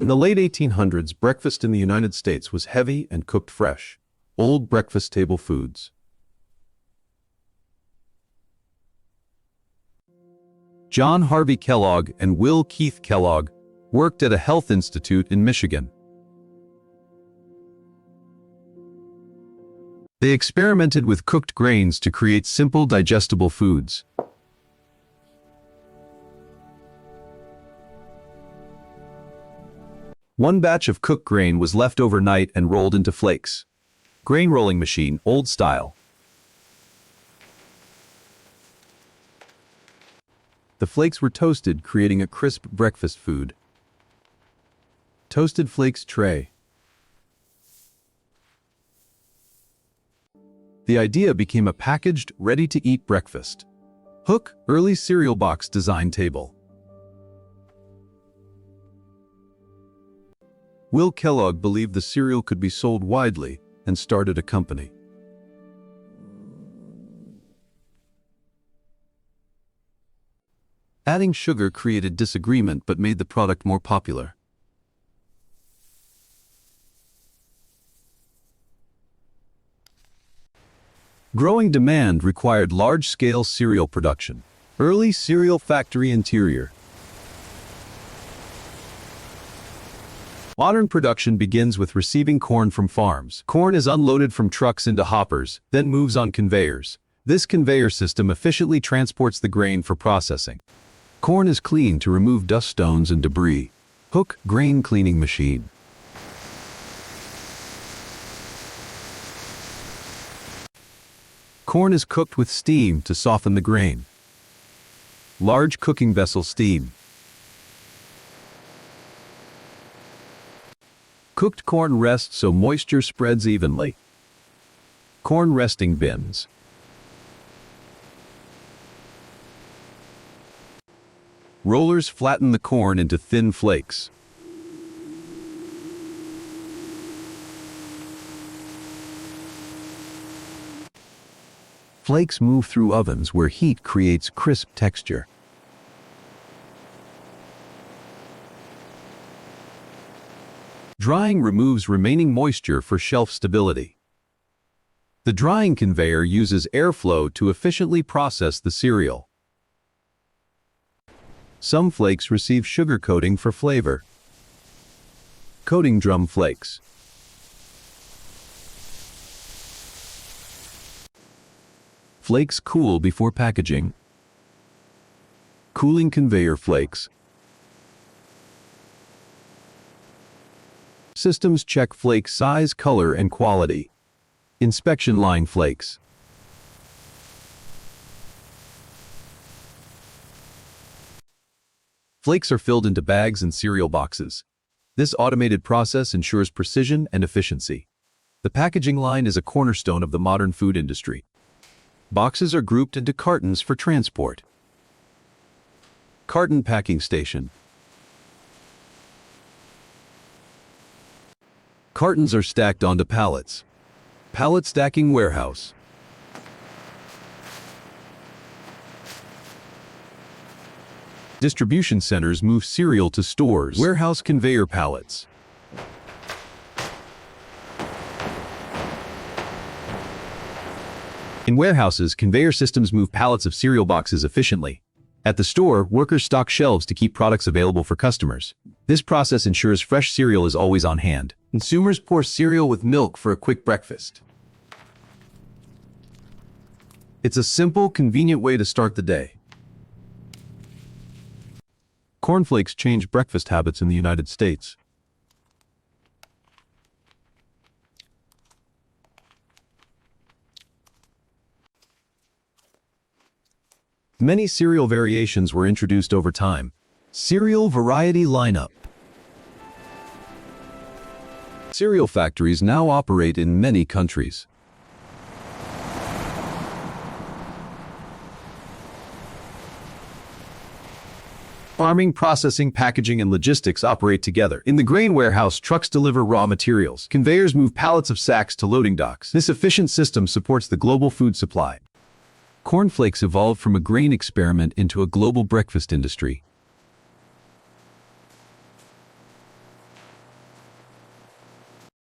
In the late 1800s, breakfast in the United States was heavy and cooked fresh. Old breakfast table foods. John Harvey Kellogg and Will Keith Kellogg worked at a health institute in Michigan. They experimented with cooked grains to create simple, digestible foods. One batch of cooked grain was left overnight and rolled into flakes. Grain rolling machine, old style. The flakes were toasted, creating a crisp breakfast food. Toasted flakes tray. The idea became a packaged, ready-to-eat breakfast. Hook, early cereal box design table. Will Kellogg believed the cereal could be sold widely and started a company. Adding sugar created disagreement but made the product more popular. Growing demand required large-scale cereal production. Early cereal factory interior. Modern production begins with receiving corn from farms. Corn is unloaded from trucks into hoppers, then moves on conveyors. This conveyor system efficiently transports the grain for processing. Corn is cleaned to remove dust stones and debris. Hook, grain cleaning machine. Corn is cooked with steam to soften the grain. Large cooking vessel steam. Cooked corn rests so moisture spreads evenly. Corn resting bins. Rollers flatten the corn into thin flakes. Flakes move through ovens where heat creates crisp texture. Drying removes remaining moisture for shelf stability. The drying conveyor uses airflow to efficiently process the cereal. Some flakes receive sugar coating for flavor. Coating drum flakes. Flakes cool before packaging. Cooling conveyor flakes. Systems check flake size, color, and quality. Inspection line flakes. Flakes are filled into bags and cereal boxes. This automated process ensures precision and efficiency. The packaging line is a cornerstone of the modern food industry. Boxes are grouped into cartons for transport. Carton packing station. Cartons are stacked onto pallets. Pallet stacking warehouse. Distribution centers move cereal to stores. Warehouse conveyor pallets. In warehouses, conveyor systems move pallets of cereal boxes efficiently. At the store, workers stock shelves to keep products available for customers. This process ensures fresh cereal is always on hand. Consumers pour cereal with milk for a quick breakfast. It's a simple, convenient way to start the day. Cornflakes change breakfast habits in the United States. Many cereal variations were introduced over time. Cereal variety lineup. Cereal factories now operate in many countries. Farming, processing, packaging, and logistics operate together. In the grain warehouse, trucks deliver raw materials. Conveyors move pallets of sacks to loading docks. This efficient system supports the global food supply. Cornflakes evolved from a grain experiment into a global breakfast industry.